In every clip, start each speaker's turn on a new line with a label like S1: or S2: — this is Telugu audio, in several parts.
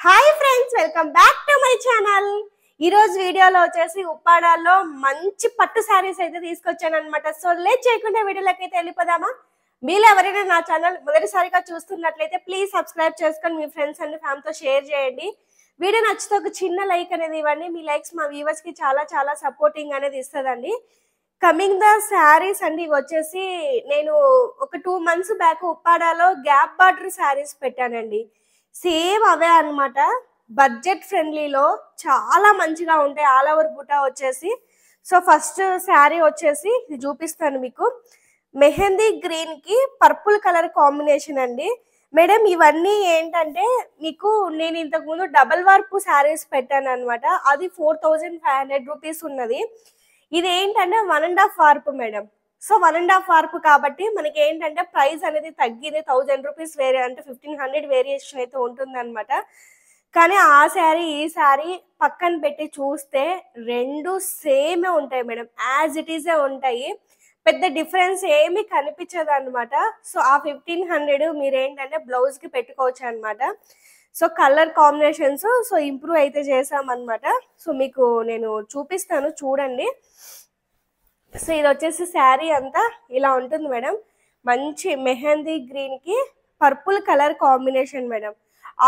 S1: Hi friends, welcome back to my channel. ఈ రోజు వీడియోలో వచ్చేసి ఉప్పాడాల్లో మంచి పట్టు శారీస్ అయితే తీసుకొచ్చాను అనమాట. సో లేట్ చేయకుండా వీడియోలోకి అయితే వెళ్ళిపోదామా. మీరు ఎవరైనా నా ఛానల్ మొదటిసారిగా చూస్తున్నట్లయితే ప్లీజ్ సబ్స్క్రైబ్ చేసుకొని మీ ఫ్రెండ్స్ అండ్ ఫ్యామిలీతో షేర్ చేయండి. వీడియో నచ్చితే ఒక చిన్న లైక్ అనేది ఇవ్వండి. మీ లైక్స్ మా వ్యూవర్స్ కి చాలా చాలా సపోర్టింగ్ అనేది ఇస్తుందండి. కమింగ్ ద శారీస్ అండి, ఇవి వచ్చేసి నేను ఒక 2 months బ్యాక్ ఉప్పాడాలో గ్యాప్ బార్డర్ శారీస్ పెట్టానండి. సేమ్ అవే అన్నమాట. బడ్జెట్ ఫ్రెండ్లీలో చాలా మంచిగా ఉంటాయి. ఆల్ ఓవర్ బుటా వచ్చేసి. సో ఫస్ట్ శారీ వచ్చేసి ఇది చూపిస్తాను మీకు. మెహందీ గ్రీన్ కి పర్పుల్ కలర్ కాంబినేషన్ అండి. మేడం ఇవన్నీ ఏంటంటే మీకు నేను ఇంతకు ముందు డబల్ వార్పు శారీస్ పెట్టాను అనమాట. అది 4500 రూపీస్ ఉన్నది. ఇది ఏంటంటే 1.5 వార్పు మేడం. సో 1.5 వార్పు కాబట్టి మనకి ఏంటంటే ప్రైస్ అనేది తగ్గింది. 1000 రూపీస్ వేరే అంటే 1500 వేరియేషన్ అయితే ఉంటుంది అనమాట. కానీ ఆ శారీ ఈ శారీ పక్కన పెట్టి చూస్తే రెండు సేమే ఉంటాయి మేడం. యాజ్ ఇట్ ఈజే ఉంటాయి. పెద్ద డిఫరెన్స్ ఏమీ కనిపించదు అనమాట. సో ఆ 1500 మీరు ఏంటంటే బ్లౌజ్ కి పెట్టుకోవచ్చు అనమాట. So colour combinations so improve అయితే చేసామన్నమాట. సో మీకు నేను చూపిస్తాను చూడండి. సో ఇది వచ్చేసి శారీ అంతా ఇలా ఉంటుంది మేడం. మంచి మెహందీ గ్రీన్ కి purple colour combination madam.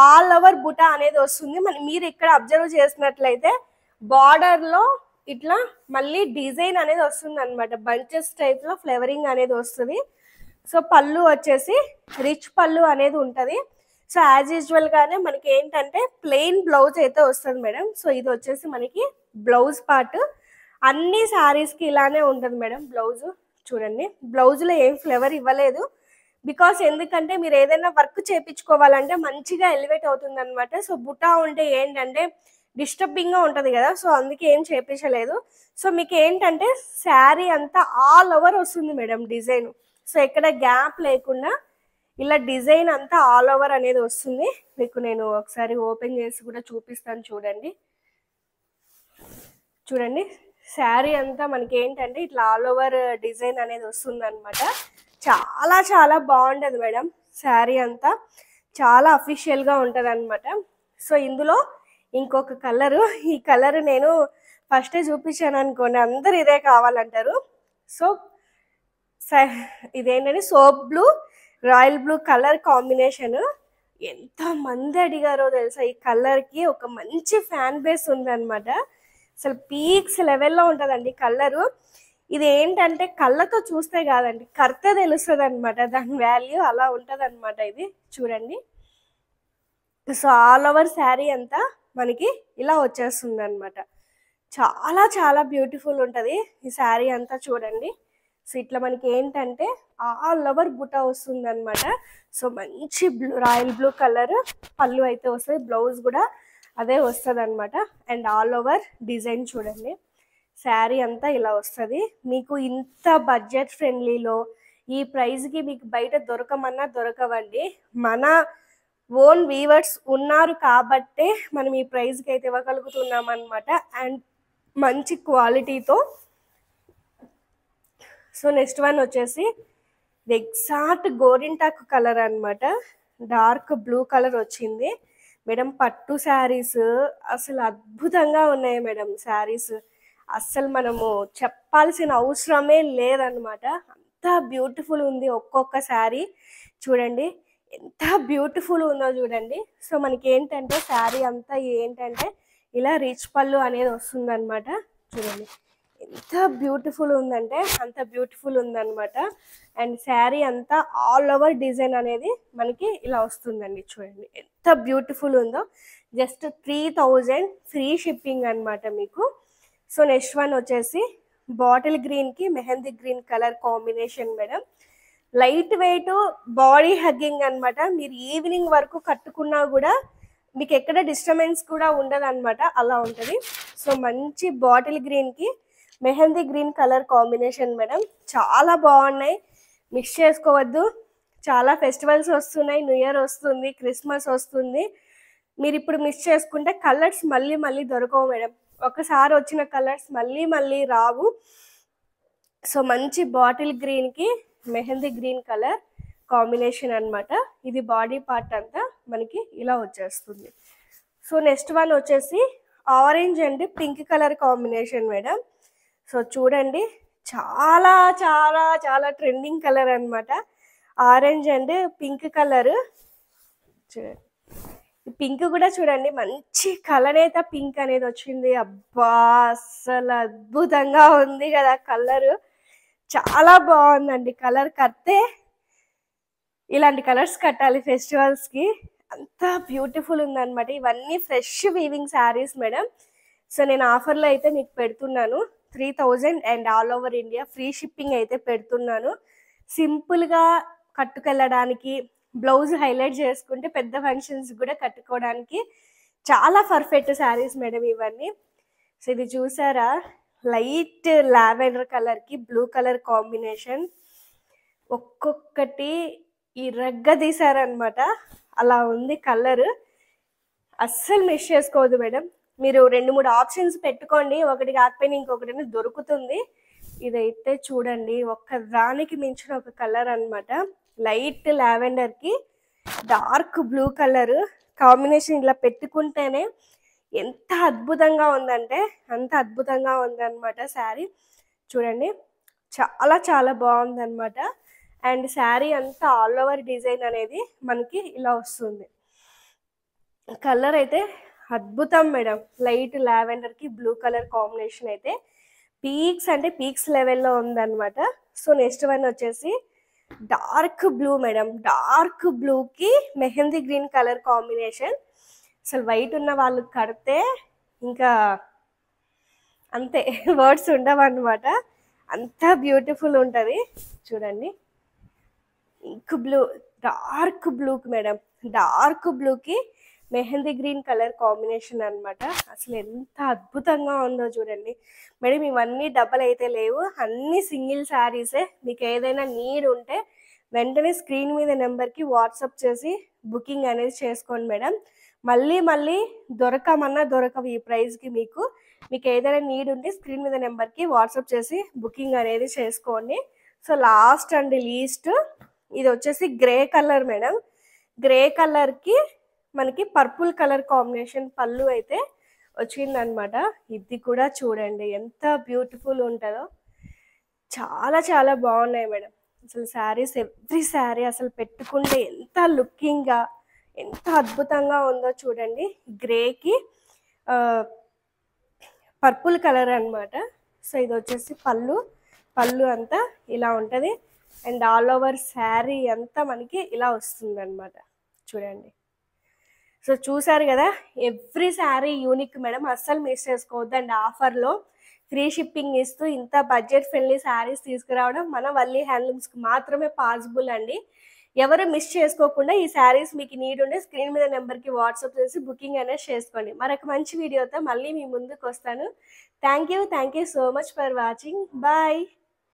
S1: All over బుటా అనేది వస్తుంది. మీరు ఇక్కడ అబ్జర్వ్ చేసినట్లయితే బార్డర్ లో ఇట్లా మళ్ళీ డిజైన్ అనేది వస్తుంది అనమాట. బంచెస్ టైప్ లో ఫ్లేవరింగ్ అనేది వస్తుంది. సో పళ్ళు వచ్చేసి రిచ్ పళ్ళు అనేది ఉంటది. సో యాజ్ యూజువల్ గానే మనకి ఏంటంటే ప్లెయిన్ బ్లౌజ్ అయితే వస్తుంది మేడం. సో ఇది వచ్చేసి మనకి బ్లౌజ్ పార్ట్. అన్ని శారీస్ కి ఇలానే ఉంటుంది మేడం. బ్లౌజ్ చూడండి, బ్లౌజ్ లో ఏం ఫ్లేవర్ ఇవ్వలేదు. బికాస్ ఎందుకంటే మీరు ఏదైనా వర్క్ చేయించుకోవాలంటే మంచిగా ఎలివేట్ అవుతుంది అనమాట. సో బుటా ఉంటే ఏంటంటే డిస్టర్బింగ్ గా ఉంటది కదా. సో అందుకే ఏం చేయించలేదు. సో మీకు ఏంటంటే శారీ అంతా ఆల్ ఓవర్ వస్తుంది మేడం డిజైన్. సో ఎక్కడ గ్యాప్ లేకుండా ఇలా డిజైన్ అంతా ఆల్ ఓవర్ అనేది వస్తుంది. మీకు నేను ఒకసారి ఓపెన్ చేసి కూడా చూపిస్తాను చూడండి. చూడండి శారీ అంతా మనకి ఏంటంటే ఇట్లా ఆల్ ఓవర్ డిజైన్ అనేది వస్తుంది అనమాట. చాలా చాలా బాగుంటది మేడం. శారీ అంతా చాలా అఫీషియల్ గా ఉంటది అనమాట. సో ఇందులో ఇంకొక కలరు, ఈ కలర్ నేను ఫస్టే చూపించాను అనుకోండి, అందరు ఇదే కావాలంటారు. సో ఇదేంటంటే soap blue royal blue colour combination. ఎంత మంది అడిగారో తెలుసా ఈ కలర్ కి. ఒక మంచి ఫ్యాన్ బేస్ ఉందన్నమాట. అసలు పీక్స్ లెవెల్లో ఉంటుందండి కలరు. ఇది ఏంటంటే కళ్ళతో చూస్తే కాదండి, కర్తే తెలుస్తుంది అనమాట దాని వాల్యూ. అలా ఉంటుంది అనమాట. ఇది చూడండి. సో ఆల్ ఓవర్ శారీ అంతా మనకి ఇలా వచ్చేస్తుంది అనమాట. చాలా చాలా బ్యూటిఫుల్ ఉంటుంది ఈ శారీ అంతా చూడండి. సో ఇట్లా మనకి ఏంటంటే ఆల్ ఓవర్ బుటా వస్తుంది అనమాట. సో మంచి రాయల్ బ్లూ కలర్ పళ్ళు అయితే వస్తుంది. బ్లౌజ్ కూడా అదే వస్తుంది అనమాట. అండ్ ఆల్ ఓవర్ డిజైన్ చూడండి. శారీ అంతా ఇలా వస్తుంది. మీకు ఇంత బడ్జెట్ ఫ్రెండ్లీలో ఈ ప్రైస్కి మీకు బయట దొరకమన్నా దొరకవండి. మన ఓన్ వీవర్స్ ఉన్నారు కాబట్టే మనం ఈ ప్రైస్కి అయితే ఇవ్వగలుగుతున్నాం అనమాట. అండ్ మంచి క్వాలిటీతో. సో నెక్స్ట్ వన్ వచ్చేసి ఇది ఎగ్జాక్ట్ గోరింటాకు కలర్ అనమాట. డార్క్ బ్లూ కలర్ వచ్చింది మేడం. పట్టు శారీస్ అసలు అద్భుతంగా ఉన్నాయి మేడం. శారీస్ అస్సలు మనము చెప్పాల్సిన అవసరమే లేదనమాట. అంత బ్యూటిఫుల్ ఉంది ఒక్కొక్క శారీ. చూడండి ఎంత బ్యూటిఫుల్ ఉందో చూడండి. సో మనకి ఏంటంటే శారీ అంతా ఏంటంటే ఇలా రిచ్ పళ్ళు అనేది వస్తుంది అనమాట. చూడండి ఎంత బ్యూటిఫుల్ ఉందంటే అంత బ్యూటిఫుల్ ఉందన్నమాట. అండ్ శారీ అంతా ఆల్ ఓవర్ డిజైన్ అనేది మనకి ఇలా వస్తుందండి. చూడండి ఎంత బ్యూటిఫుల్ ఉందో. జస్ట్ 3000 ఫ్రీ షిప్పింగ్ అనమాట మీకు. సో నెక్స్ట్ వన్ వచ్చేసి బాటిల్ గ్రీన్ కి mehndi green colour combination madam. Light weight body hugging అనమాట. మీరు ఈవినింగ్ వరకు కట్టుకున్నా కూడా మీకు ఎక్కడ డిస్టర్బెన్స్ కూడా ఉండదు అనమాట. అలా ఉంటుంది. సో మంచి బాటిల్ గ్రీన్ కి mehndi green colour combination madam. చాలా బాగున్నాయి, మిక్స్ చేసుకోవద్దు. చాలా ఫెస్టివల్స్ వస్తున్నాయి, న్యూ ఇయర్ వస్తుంది, క్రిస్మస్ వస్తుంది. మీరు ఇప్పుడు మిక్స్ చేసుకుంటే కలర్స్ మళ్ళీ మళ్ళీ దొరకవు మేడం. ఒకసారి వచ్చిన కలర్స్ మళ్ళీ మళ్ళీ రావు. సో మంచి బాటిల్ గ్రీన్ కి మెహందీ గ్రీన్ కలర్ కాంబినేషన్ అనమాట. ఇది బాడీ పార్ట్ అంతా మనకి ఇలా వచ్చేస్తుంది. సో నెక్స్ట్ వన్ వచ్చేసి orange and pink colour combination madam. So చూడండి, చాలా చాలా చాలా ట్రెండింగ్ కలర్ అన్నమాట. Orange and pink colour. చూడండి, పింక్ కూడా చూడండి, మంచి కలనేత పింక్ అనేది వచ్చింది. అబ్బా, అస్సలు అద్భుతంగా ఉంది కదా కలర్. చాలా బాగుందండి కలర్. కడితే ఇలాంటి కలర్స్ కట్టాలి ఫెస్టివల్స్ కి, అంత బ్యూటిఫుల్ ఉందన్నమాట. ఇవన్నీ fresh weaving saris madam. So నేను ఆఫర్లో అయితే మీకు పెడుతున్నాను 3000 and all over India free shipping అయితే పెడుతున్నాను. సింపుల్గా కట్టుకెళ్ళడానికి, బ్లౌజ్ హైలైట్ చేసుకుంటే పెద్ద ఫంక్షన్స్ కూడా కట్టుకోవడానికి చాలా పర్ఫెక్ట్ శారీస్ మేడం ఇవన్నీ. సో ఇది చూసారా, లైట్ లావెండర్ కలర్కి బ్లూ కలర్ కాంబినేషన్. ఒక్కొక్కటి ఈ రగ్గ తీసారనమాట, అలా ఉంది కలర్. అస్సలు మిస్ చేసుకోవద్దు మేడం. మీరు 2-3 ఆప్షన్స్ పెట్టుకోండి, ఒకటి కాకపోయినా ఇంకొకటి దొరుకుతుంది. ఇదైతే చూడండి, ఒక్కదానికి మించిన ఒక కలర్ అనమాట. లైట్ లావెండర్కి డార్క్ బ్లూ కలర్ కాంబినేషన్ ఇలా పెట్టుకుంటేనే ఎంత అద్భుతంగా ఉందంటే అంత అద్భుతంగా ఉందన్నమాట శారీ. చూడండి, చాలా చాలా బాగుందన్నమాట. అండ్ శారీ అంతా ఆల్ ఓవర్ డిజైన్ అనేది మనకి ఇలా వస్తుంది. కలర్ అయితే అద్భుతం మేడం. లైట్ లావెండర్కి బ్లూ కలర్ కాంబినేషన్ అయితే పీక్స్ అంటే పీక్స్ లెవెల్లో ఉందన్నమాట. సో నెక్స్ట్ వన్ వచ్చేసి డార్క్ బ్లూ మేడం. డార్క్ బ్లూకి మెహందీ గ్రీన్ కలర్ కాంబినేషన్. అసలు వైట్ ఉన్న వాళ్ళు కడితే ఇంకా అంతే, వర్డ్స్ ఉండవు అన్నమాట, అంత బ్యూటిఫుల్ ఉంటుంది. చూడండి, ఇంక్ బ్లూ, డార్క్ బ్లూకి మేడం, డార్క్ బ్లూకి మెహందీ గ్రీన్ కలర్ కాంబినేషన్ అనమాట. అసలు ఎంత అద్భుతంగా ఉందో చూడండి మేడం. ఇవన్నీ డబల్ అయితే లేవు, అన్ని సింగిల్ శారీసే. మీకు ఏదైనా నీడ్ ఉంటే వెంటనే స్క్రీన్ మీద నెంబర్కి వాట్సాప్ చేసి బుకింగ్ అనేది చేసుకోండి మేడం. మళ్ళీ మళ్ళీ దొరకమన్నా దొరకవు ఈ ప్రైస్కి. మీకు ఏదైనా నీడ్ ఉంటే స్క్రీన్ మీద నెంబర్కి వాట్సాప్ చేసి బుకింగ్ అనేది చేసుకోండి. సో లాస్ట్ అండ్ లీస్ట్ ఇది వచ్చేసి గ్రే కలర్ మేడం. గ్రే కలర్కి మనకి పర్పుల్ కలర్ కాంబినేషన్ పళ్ళు అయితే వచ్చిందనమాట. ఇది కూడా చూడండి ఎంత బ్యూటిఫుల్ ఉంటుందో. చాలా చాలా బాగున్నాయి మేడం. అసలు శారీస్, ఎవ్రీ శారీ అసలు పెట్టుకుంటే ఎంత లుకింగ్గా, ఎంత అద్భుతంగా ఉందో చూడండి. గ్రేకి పర్పుల్ కలర్ అనమాట. సో ఇది వచ్చేసి పళ్ళు అంతా ఇలా ఉంటుంది. అండ్ ఆల్ ఓవర్ శారీ అంతా మనకి ఇలా వస్తుంది అనమాట. చూడండి, సో చూసారు కదా, ఎవ్రీ శారీ యూనిక్ మేడం, అస్సలు మిస్ చేసుకోవద్దు. అండ్ ఆఫర్లో ఫ్రీ షిప్పింగ్ ఇస్తూ ఇంత బడ్జెట్ ఫ్రెండ్లీ శారీస్ తీసుకురావడం మన వల్లి హ్యాండ్లూమ్స్కి మాత్రమే పాసిబుల్ అండి. ఎవరు మిస్ చేసుకోకుండా ఈ శారీస్ మీకు నీడ్ ఉంటే స్క్రీన్ మీద నెంబర్కి వాట్సాప్ చేసి బుకింగ్ అనేది చేసుకోండి. మరొక మంచి వీడియోతో మళ్ళీ మీ ముందుకు వస్తాను. Thank you so much for watching. Bye.